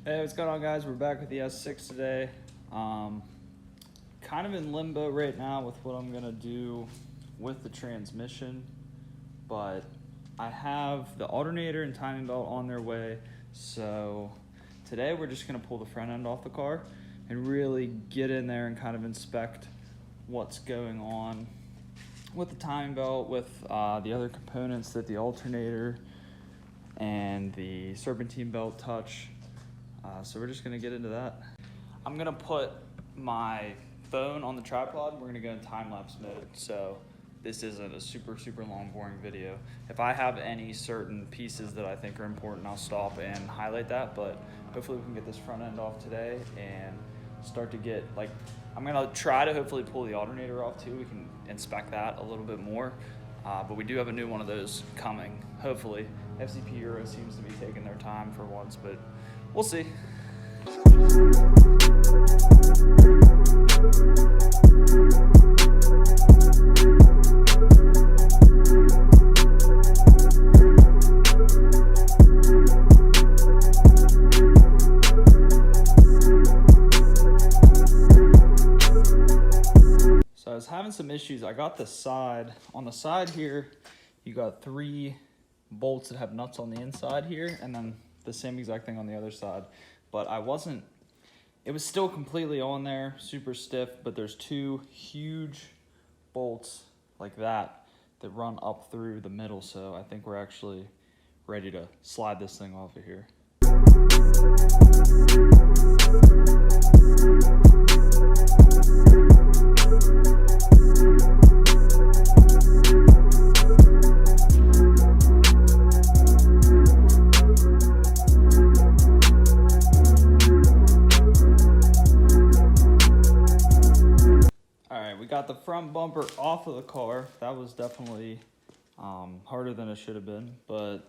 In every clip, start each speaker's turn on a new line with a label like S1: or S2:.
S1: Hey, what's going on, guys? We're back with the S6 today. Kind of in limbo right now with what I'm gonna do with the transmission, but I have the alternator and timing belt on their way. So today we're just gonna pull the front end off the car and really get in there and kind of inspect what's going on with the timing belt, with the other components that the alternator and the serpentine belt touch. So we're just gonna get into that. I'm gonna put my phone on the tripod. We're gonna go in time-lapse mode. So this isn't a super long boring video. If I have any certain pieces that I think are important, I'll stop and highlight that, but hopefully we can get this front end off today and start to get, like, I'm gonna try to hopefully pull the alternator off too. We can inspect that a little bit more. But we do have a new one of those coming, hopefully. FCP Euro seems to be taking their time for once, but we'll see. So I was having some issues. I got the side. On the side here, you got 3 bolts that have nuts on the inside here, and then the same exact thing on the other side. But it was still completely on there, super stiff, but there's 2 huge bolts like that run up through the middle. So I think we're actually ready to slide this thing off of here. We got the front bumper off of the car. That was definitely harder than it should have been, but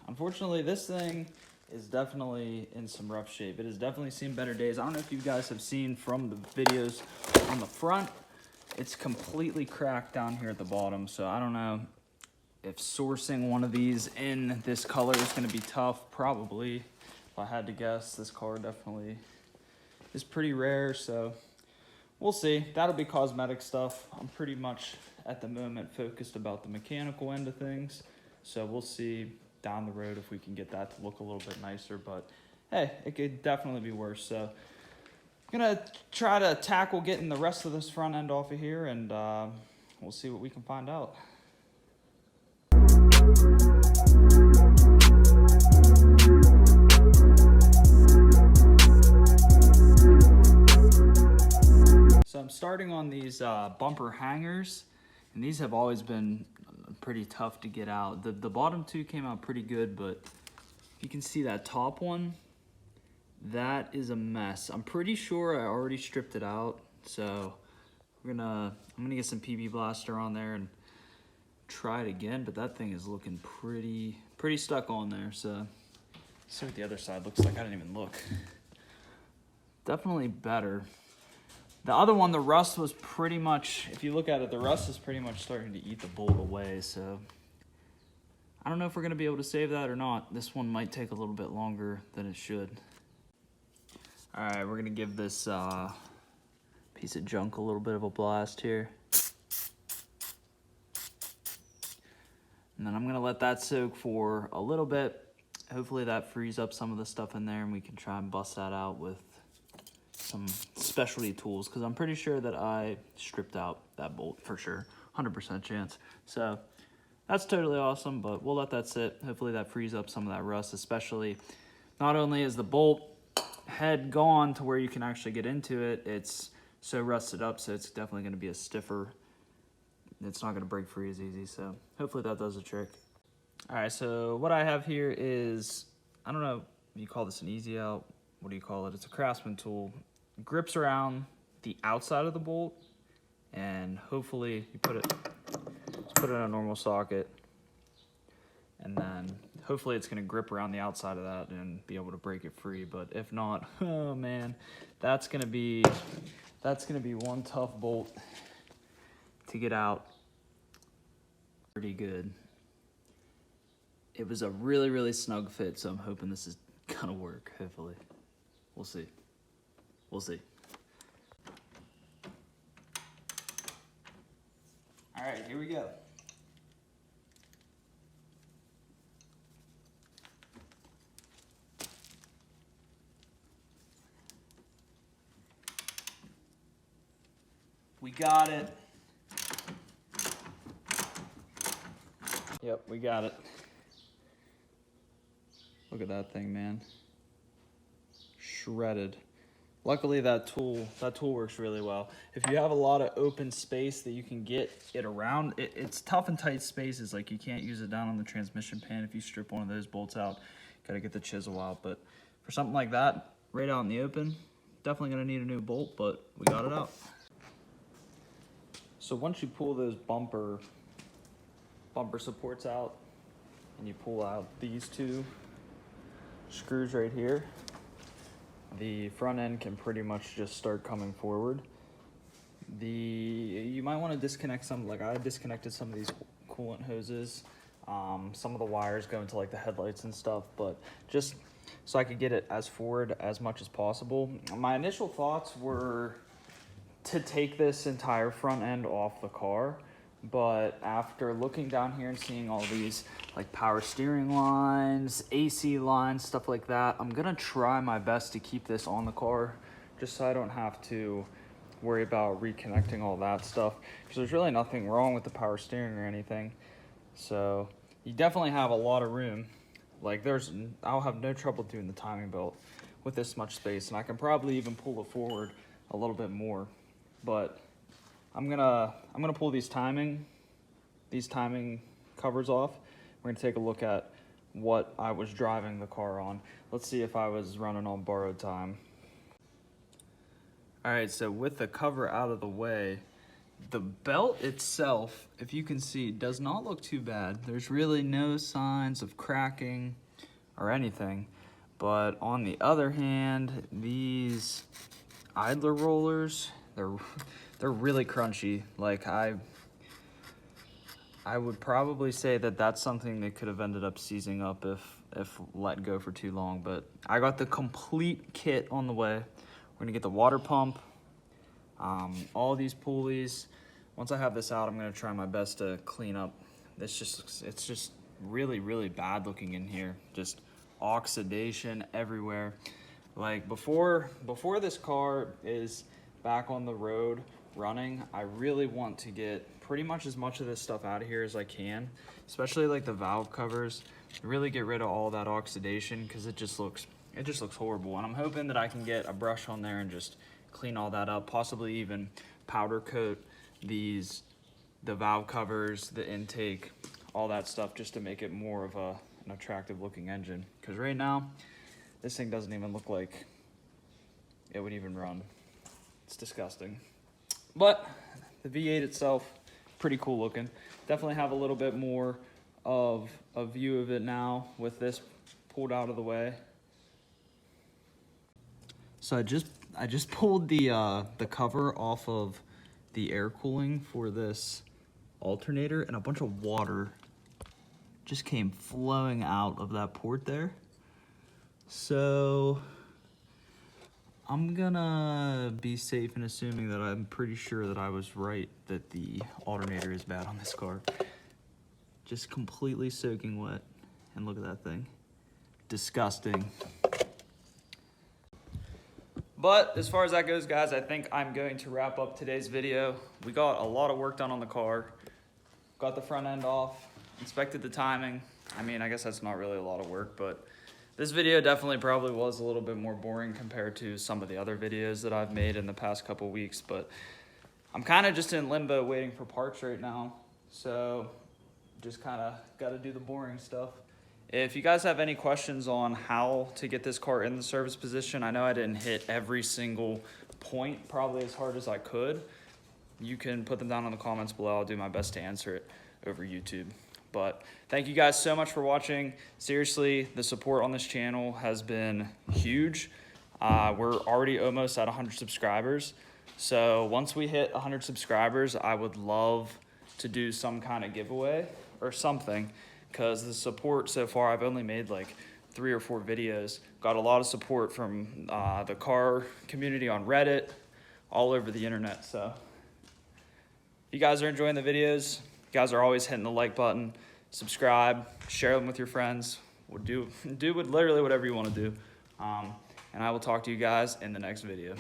S1: unfortunately this thing is definitely in some rough shape. It has definitely seen better days. I don't know if you guys have seen from the videos on the front, it's completely cracked down here at the bottom. So I don't know if sourcing one of these in this color is going to be tough. Probably, if I had to guess. This car definitely is pretty rare, so we'll see. That'll be cosmetic stuff. I'm pretty much at the moment focused about the mechanical end of things. So we'll see down the road if we can get that to look a little bit nicer. But hey, it could definitely be worse. So I'm gonna try to tackle getting the rest of this front end off of here, and we'll see what we can find out. So I'm starting on these bumper hangers, and these have always been pretty tough to get out. The bottom 2 came out pretty good, but you can see that top one, that is a mess. I'm pretty sure I already stripped it out, so I'm gonna get some PB Blaster on there and try it again, but that thing is looking pretty stuck on there. So let's see what the other side looks like. I didn't even look. Definitely better. The other one, the rust was pretty much, if you look at it, the rust is pretty much starting to eat the bolt away. So I don't know if we're gonna be able to save that or not. This one might take a little bit longer than it should. All right, we're gonna give this piece of junk a little bit of a blast here. And then I'm gonna let that soak for a little bit. Hopefully that frees up some of the stuff in there and we can try and bust that out with some specialty tools, because I'm pretty sure that I stripped out that bolt for sure, 100% chance. So that's totally awesome, but we'll let that sit. Hopefully that frees up some of that rust, especially not only is the bolt head gone to where you can actually get into it, it's so rusted up, so it's definitely going to be a stiffer. It's not going to break free as easy, so hopefully that does the trick. All right, so what I have here is, I don't know if you call this an easy out, what do you call it? It's a Craftsman tool. It grips around the outside of the bolt, and hopefully you put it in a normal socket, and then hopefully it's gonna grip around the outside of that and be able to break it free. But if not, oh man, that's gonna be one tough bolt to get out. Pretty good. It was a really snug fit, so I'm hoping this is gonna work, hopefully. We'll see. We'll see. All right, here we go. We got it. Yep, we got it. Look at that thing, man. Shredded. Luckily that tool works really well. If you have a lot of open space that you can get it around, it's tough and tight spaces, like you can't use it down on the transmission pan. If you strip one of those bolts out, gotta get the chisel out. But for something like that, right out in the open, definitely gonna need a new bolt, but we got it out. So once you pull those bumper supports out and you pull out these two screws right here, the front end can pretty much just start coming forward. You might want to disconnect some, like I disconnected some of these coolant hoses. Some of the wires go into like the headlights and stuff, but just so I could get it as forward as much as possible. My initial thoughts were to take this entire front end off the car, but after looking down here and seeing all these like power steering lines, AC lines, stuff like that, I'm gonna try my best to keep this on the car just so I don't have to worry about reconnecting all that stuff, because there's really nothing wrong with the power steering or anything. So you definitely have a lot of room. Like I'll have no trouble doing the timing belt with this much space, and I can probably even pull it forward a little bit more. But I'm gonna pull these timing covers off. We're gonna take a look at what I was driving the car on. Let's see if I was running on borrowed time. All right, so with the cover out of the way, the belt itself, if you can see, does not look too bad. There's really no signs of cracking or anything. But on the other hand, these idler rollers, they're really crunchy. Like I would probably say that that's something that could have ended up seizing up if let go for too long. But I got the complete kit on the way. We're gonna get the water pump, all these pulleys. Once I have this out, I'm gonna try my best to clean up. It's just really, really bad looking in here. Just oxidation everywhere. Like before this car is back on the road running, I really want to get pretty much as much of this stuff out of here as I can, especially like the valve covers. Really get rid of all that oxidation, because it just looks horrible. And I'm hoping that I can get a brush on there and just clean all that up, possibly even powder coat the valve covers, the intake, all that stuff, just to make it more of an attractive looking engine. Because right now this thing doesn't even look like it would even run. It's disgusting. But the V8 itself, pretty cool looking. Definitely have a little bit more of a view of it now with this pulled out of the way. So I just pulled the cover off of the air cooling for this alternator, and a bunch of water just came flowing out of that port there. So I'm gonna be safe in assuming that I'm pretty sure that I was right, that the alternator is bad on this car. Just completely soaking wet. And look at that thing. Disgusting. But as far as that goes, guys, I think I'm going to wrap up today's video. We got a lot of work done on the car. Got the front end off, inspected the timing. I mean, I guess that's not really a lot of work, but this video definitely probably was a little bit more boring compared to some of the other videos that I've made in the past couple weeks, but I'm kind of just in limbo waiting for parts right now. So just kind of got to do the boring stuff. If you guys have any questions on how to get this car in the service position, I know I didn't hit every single point probably as hard as I could. You can put them down in the comments below. I'll do my best to answer it over YouTube. But thank you guys so much for watching. Seriously, the support on this channel has been huge. We're already almost at 100 subscribers. So once we hit 100 subscribers, I would love to do some kind of giveaway or something, because the support so far, I've only made like 3 or 4 videos. Got a lot of support from the car community on Reddit, all over the internet. So if you guys are enjoying the videos, you guys are always hitting the like button, subscribe, share them with your friends. We'll do literally whatever you want to do. And I will talk to you guys in the next video.